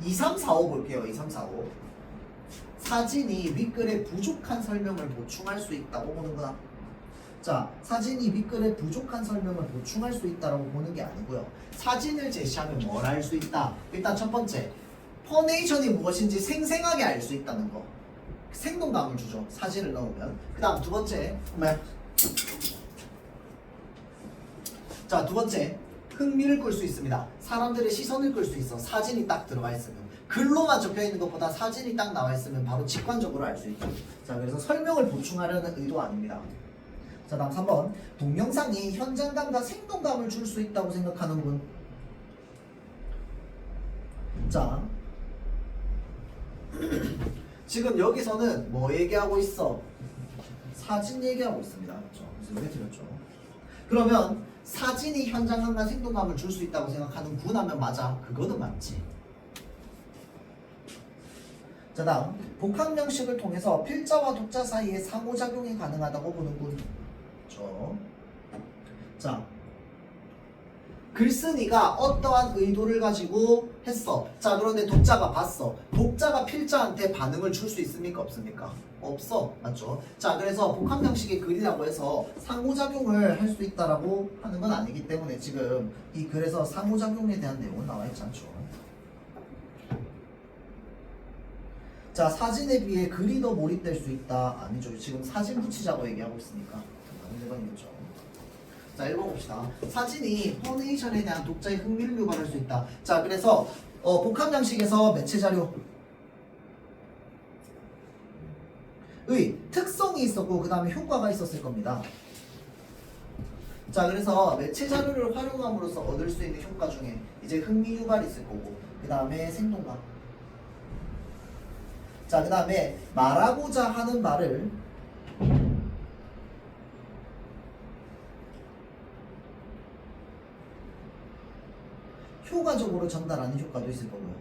2, 3, 4, 5 볼게요. 2, 3, 4, 5. 사진이 윗글에 부족한 설명을 보충할 수 있다고 보는 거다. 자, 사진이 윗글에 부족한 설명을 보충할 수 있다라고 보는 게 아니고요. 사진을 제시하면 뭘 알 수 있다? 일단 첫 번째, 퍼네이션이 무엇인지 생생하게 알 수 있다는 거. 생동감을 주죠. 사진을 넣으면. 그 다음 두 번째, 자, 두 번째, 흥미를 끌 수 있습니다. 사람들의 시선을 끌 수 있어. 사진이 딱 들어가 있으면. 글로만 적혀 있는 것보다 사진이 딱 나와 있으면 바로 직관적으로 알 수 있죠. 자, 그래서 설명을 보충하려는 의도 아닙니다. 자, 다음 3번. 동영상이 현장감과 생동감을 줄 수 있다고 생각하는 분. 자, 지금 여기서는 뭐 얘기하고 있어? 사진 얘기하고 있습니다. 그렇죠? 그래서 왜 드렸죠? 그러면 사진이 현장감과 생동감을 줄 수 있다고 생각하는 분 하면 맞아. 그거는 맞지. 자, 다음. 복합 명식을 통해서 필자와 독자 사이에 상호작용이 가능하다고 보는 분. 그렇죠? 자, 글쓴이가 어떠한 의도를 가지고 했어. 자, 그런데 독자가 봤어. 독자가 필자한테 반응을 줄 수 있습니까? 없습니까? 없어. 맞죠? 자, 그래서 복합 명식의 글이라고 해서 상호작용을 할 수 있다라고 하는 건 아니기 때문에 지금 이 글에서 상호작용에 대한 내용은 나와 있지 않죠. 자, 사진에 비해 글이 더 몰입될 수 있다. 아니죠. 지금 사진 붙이자고 얘기하고 있으니까. 1번이겠죠. 자, 1번 봅시다. 사진이 퍼네이션에 대한 독자의 흥미를 유발할 수 있다. 자, 그래서 복합 양식에서 매체 자료의 특성이 있었고 그 다음에 효과가 있었을 겁니다. 자, 그래서 매체 자료를 활용함으로써 얻을 수 있는 효과 중에 이제 흥미 유발이 있을 거고 그 다음에 생동감. 자, 그 다음에 말하고자 하는 말을 효과적으로 전달하는 효과도 있을 거고요.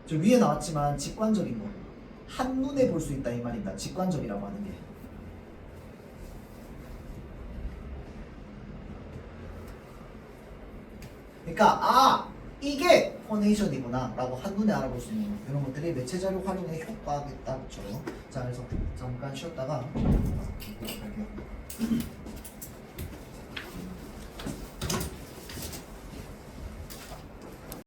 저 위에 나왔지만 직관적인 거. 한눈에 볼 수 있다 이 말입니다. 직관적이라고 하는 게. 그러니까 이게 퍼네이션이구나 라고 한눈에 알아볼 수 있는 이런 것들이 매체 자료 활용의 효과겠다. 그렇죠? 자, 그래서 잠깐 쉬었다가 갈게요.